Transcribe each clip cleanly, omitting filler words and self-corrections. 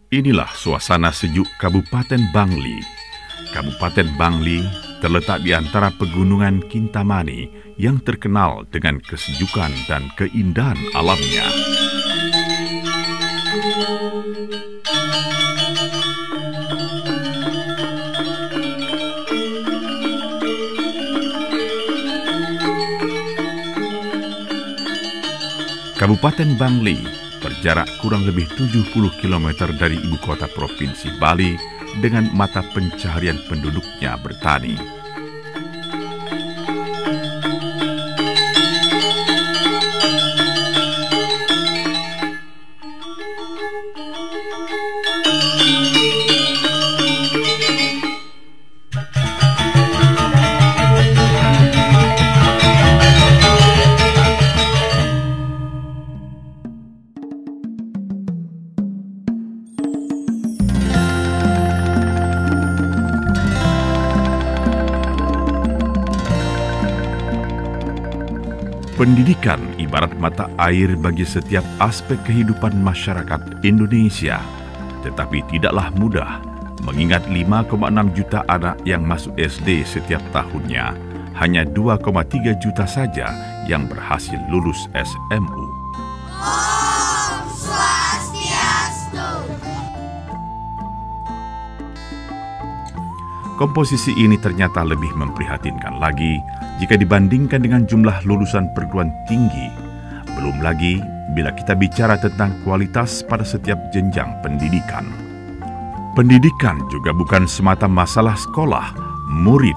Inilah suasana sejuk Kabupaten Bangli. Kabupaten Bangli terletak di antara pegunungan Kintamani yang terkenal dengan kesejukan dan keindahan alamnya. Kabupaten Bangli berjarak kurang lebih 70 km dari ibu kota Provinsi Bali dengan mata pencaharian penduduknya bertani. Pendidikan ibarat mata air bagi setiap aspek kehidupan masyarakat Indonesia. Tetapi tidaklah mudah, mengingat 5,6 juta anak yang masuk SD setiap tahunnya, hanya 2,3 juta saja yang berhasil lulus SMU. Om Swastiastu. Komposisi ini ternyata lebih memprihatinkan lagi jika dibandingkan dengan jumlah lulusan perguruan tinggi. Belum lagi bila kita bicara tentang kualitas pada setiap jenjang pendidikan. Pendidikan juga bukan semata masalah sekolah, murid,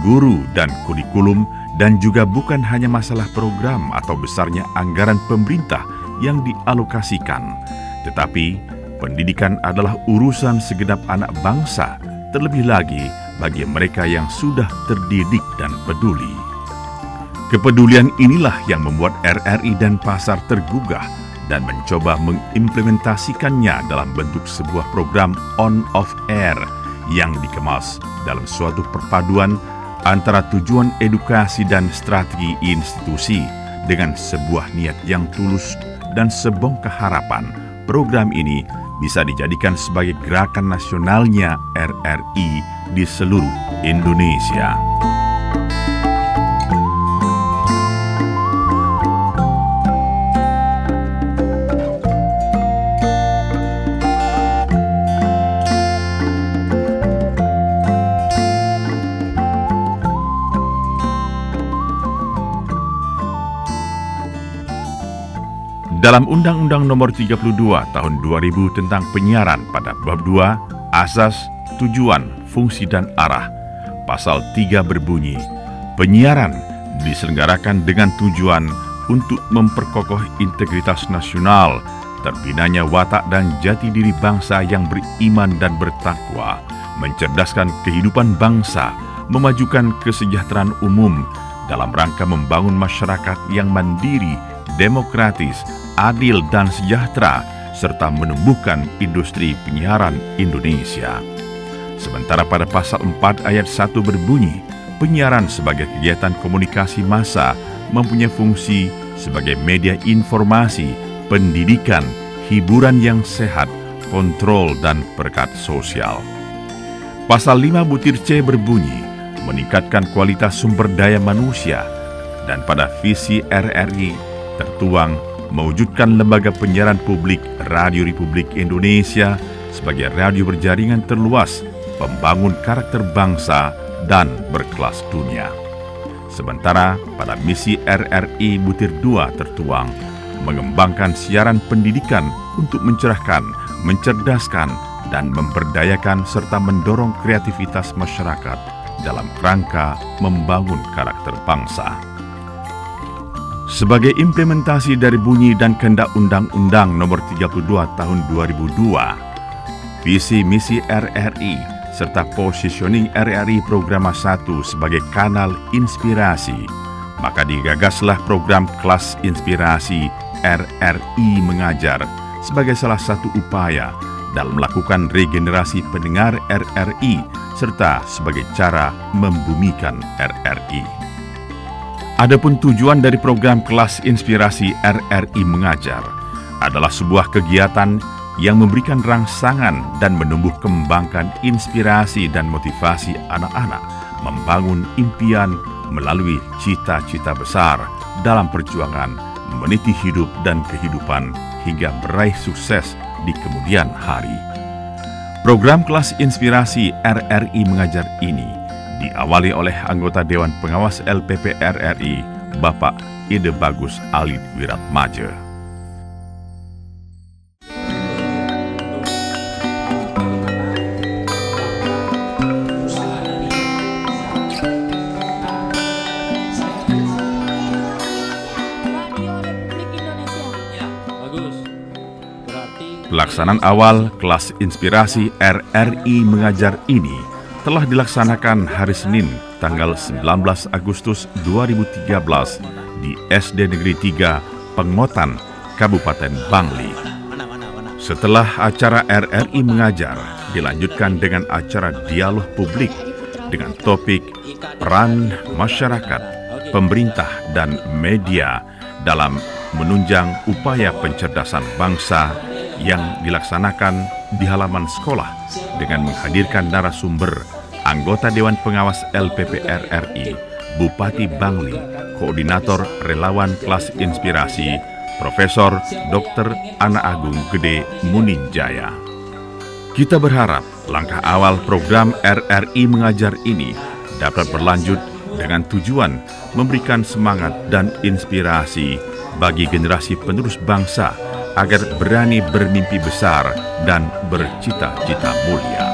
guru, dan kurikulum, dan juga bukan hanya masalah program atau besarnya anggaran pemerintah yang dialokasikan. Tetapi pendidikan adalah urusan segenap anak bangsa, terlebih lagi bagi mereka yang sudah terdidik dan peduli. Kepedulian inilah yang membuat RRI Denpasar tergugah dan mencoba mengimplementasikannya dalam bentuk sebuah program on-off air yang dikemas dalam suatu perpaduan antara tujuan edukasi dan strategi institusi dengan sebuah niat yang tulus dan sebongkah harapan program ini bisa dijadikan sebagai gerakan nasionalnya RRI di seluruh Indonesia. Dalam Undang-Undang Nomor 32 Tahun 2000 tentang penyiaran pada bab 2, asas, tujuan, fungsi dan arah, pasal 3 berbunyi, penyiaran diselenggarakan dengan tujuan untuk memperkokoh integritas nasional, terbinanya watak dan jati diri bangsa yang beriman dan bertakwa, mencerdaskan kehidupan bangsa, memajukan kesejahteraan umum dalam rangka membangun masyarakat yang mandiri, demokratis, adil dan sejahtera, serta menumbuhkan industri penyiaran Indonesia. Sementara pada pasal 4 ayat 1 berbunyi, penyiaran sebagai kegiatan komunikasi massa mempunyai fungsi sebagai media informasi, pendidikan, hiburan yang sehat, kontrol dan perekat sosial. Pasal 5 butir C berbunyi, meningkatkan kualitas sumber daya manusia, dan pada visi RRI tertuang mewujudkan lembaga penyiaran publik Radio Republik Indonesia sebagai radio berjaringan terluas, pembangun karakter bangsa dan berkelas dunia. Sementara pada misi RRI butir 2 tertuang mengembangkan siaran pendidikan untuk mencerahkan, mencerdaskan, dan memberdayakan serta mendorong kreativitas masyarakat dalam rangka membangun karakter bangsa. Sebagai implementasi dari bunyi dan kehendak Undang-Undang Nomor 32 Tahun 2002, visi misi RRI serta positioning RRI Programa 1 sebagai kanal inspirasi, maka digagaslah program kelas inspirasi RRI Mengajar sebagai salah satu upaya dalam melakukan regenerasi pendengar RRI serta sebagai cara membumikan RRI. Adapun tujuan dari program kelas inspirasi RRI Mengajar adalah sebuah kegiatan yang memberikan rangsangan dan menumbuh kembangkan inspirasi dan motivasi anak-anak membangun impian melalui cita-cita besar dalam perjuangan meniti hidup dan kehidupan hingga meraih sukses di kemudian hari. Program kelas inspirasi RRI Mengajar ini diawali oleh anggota Dewan Pengawas LPP RRI, Bapak Ide Bagus Alid Wiratmaja. Pelaksanaan awal kelas inspirasi RRI Mengajar ini telah dilaksanakan hari Senin tanggal 19 Agustus 2013 di SD Negeri 3 Pengotan, Kabupaten Bangli. Setelah acara RRI Mengajar dilanjutkan dengan acara dialog publik dengan topik peran masyarakat, pemerintah, dan media dalam menunjang upaya pencerdasan bangsa yang dilaksanakan di halaman sekolah dengan menghadirkan narasumber anggota Dewan Pengawas LPP RRI, Bupati Bangli, Koordinator Relawan Kelas Inspirasi, Profesor Dr. Ana Agung Gede Muninjaya. Kita berharap langkah awal program RRI Mengajar ini dapat berlanjut dengan tujuan memberikan semangat dan inspirasi bagi generasi penerus bangsa agar berani bermimpi besar dan bercita-cita mulia.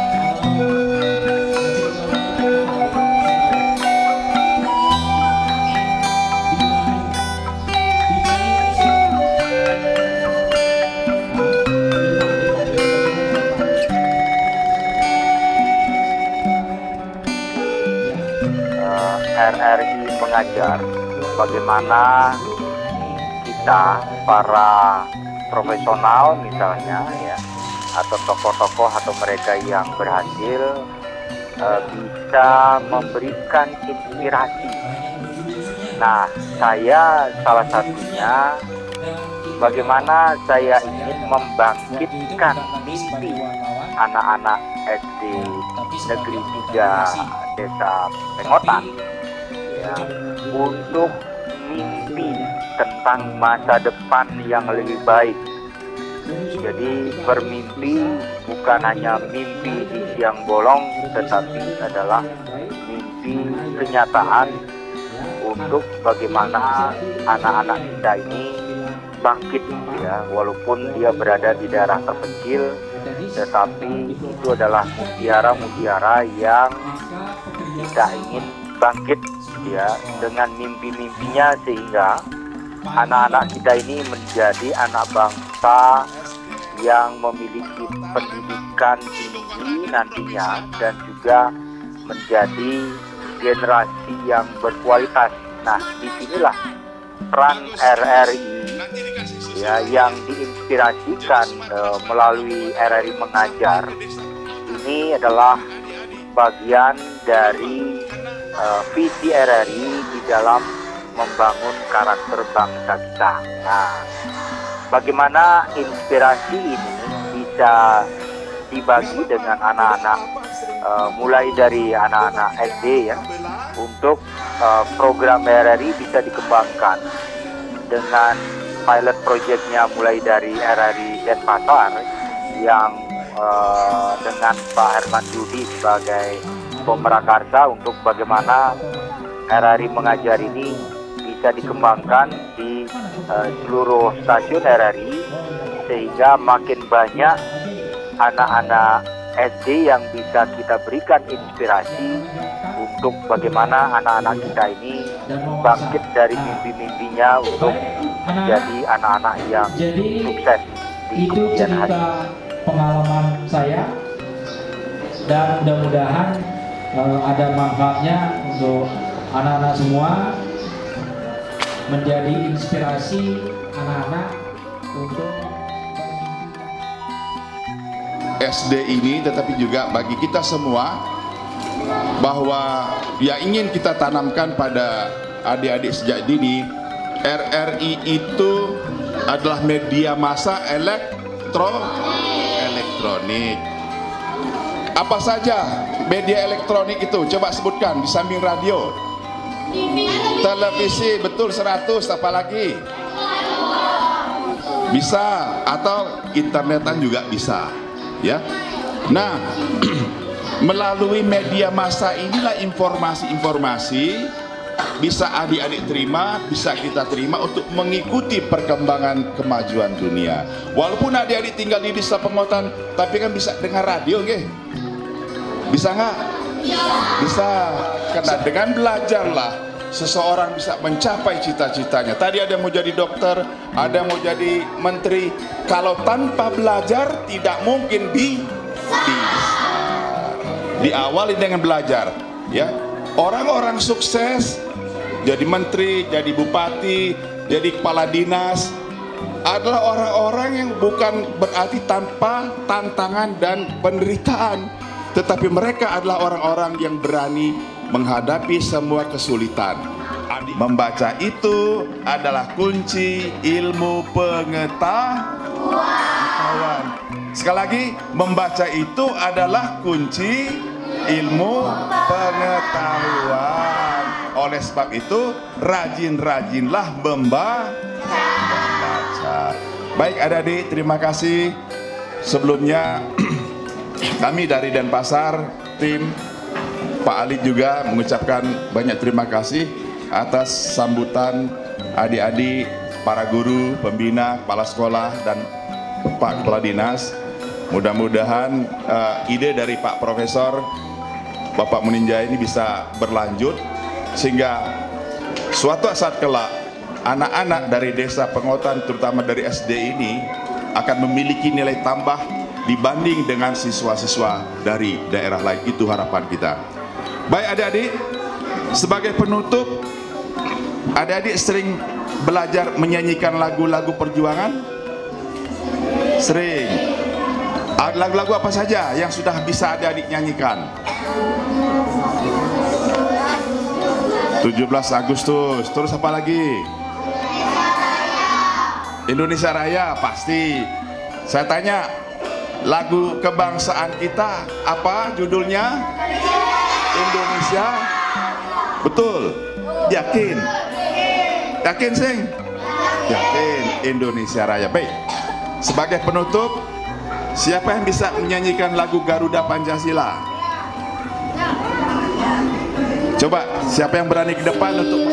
RRI Mengajar, bagaimana kita para profesional misalnya ya, atau tokoh-tokoh atau mereka yang berhasil bisa memberikan inspirasi. Nah, saya salah satunya bagaimana saya ingin membangkitkan mimpi anak-anak SD Negeri 3 Desa Pengotan ya, untuk mimpi tentang masa depan yang lebih baik. Jadi bermimpi bukan hanya mimpi di siang bolong, tetapi adalah mimpi kenyataan untuk bagaimana anak-anak kita ini bangkit ya, walaupun dia berada di daerah terpencil, tetapi itu adalah mutiara-mutiara yang kita ingin bangkit ya dengan mimpi-mimpinya, sehingga anak-anak kita ini menjadi anak bangsa yang memiliki pendidikan tinggi nantinya dan juga menjadi generasi yang berkualitas. Nah, disinilah peran RRI ya yang diinspirasikan melalui RRI Mengajar ini adalah bagian dari visi RRI di dalam membangun karakter bangsa kita. Nah, bagaimana inspirasi ini bisa dibagi dengan anak-anak mulai dari anak-anak SD ya, untuk program RRI bisa dikembangkan dengan pilot projectnya mulai dari RRI Denpasar yang dengan Pak Herman Yudi sebagai pemerakarsa untuk bagaimana RRI Mengajar ini bisa dikembangkan di seluruh stasiun RRI, sehingga makin banyak anak-anak SD yang bisa kita berikan inspirasi untuk bagaimana anak-anak kita ini bangkit dari mimpi-mimpinya untuk menjadi anak-anak yang sukses di kemudian hari. Pengalaman saya, dan mudah-mudahan ada manfaatnya untuk anak-anak semua, menjadi inspirasi anak-anak untuk SD ini, tetapi juga bagi kita semua, bahwa yang ingin kita tanamkan pada adik-adik sejak dini, RRI itu adalah media massa elektronik. elektronik. Apa saja media elektronik itu? Coba sebutkan di samping radio. Televisi, betul 100, apalagi? Bisa, atau internetan juga bisa, ya. Nah, melalui media massa inilah informasi-informasi bisa adik-adik terima, bisa kita terima untuk mengikuti perkembangan kemajuan dunia. Walaupun adik-adik tinggal di desa Pengotan, tapi kan bisa dengar radio, nggih? Bisa nggak? Bisa. Karena dengan belajarlah seseorang bisa mencapai cita-citanya. Tadi ada yang mau jadi dokter, ada yang mau jadi menteri. Kalau tanpa belajar tidak mungkin bisa. Diawali dengan belajar, ya. Orang-orang sukses jadi menteri, jadi bupati, jadi kepala dinas adalah orang-orang yang bukan berarti tanpa tantangan dan penderitaan, tetapi mereka adalah orang-orang yang berani menghadapi semua kesulitan. Membaca itu adalah kunci ilmu pengetahuan. Sekali lagi, membaca itu adalah kunci ilmu pengetahuan. Oleh sebab itu, rajin-rajinlah membaca. Baik adik-adik, terima kasih. Sebelumnya kami dari Denpasar, tim Pak Ali juga mengucapkan banyak terima kasih atas sambutan adik-adik, para guru, pembina, kepala sekolah, dan Pak Kepala Dinas. Mudah-mudahan ide dari Pak Profesor Bapak Muninja ini bisa berlanjut, sehingga suatu saat kelak anak-anak dari desa Pengotan, terutama dari SD ini, akan memiliki nilai tambah dibanding dengan siswa-siswa dari daerah lain. Itu harapan kita. Baik adik-adik, sebagai penutup, adik-adik sering belajar menyanyikan lagu-lagu perjuangan? Sering. Lagu-lagu apa saja yang sudah bisa adik-adik nyanyikan? 17 Agustus, terus apa lagi? Indonesia Raya, pasti. Saya tanya, lagu kebangsaan kita apa judulnya? Indonesia. Betul? Yakin? Yakin sing? Yakin, Indonesia Raya. Baik, sebagai penutup, siapa yang bisa menyanyikan lagu Garuda Pancasila? Coba, siapa yang berani ke depan untuk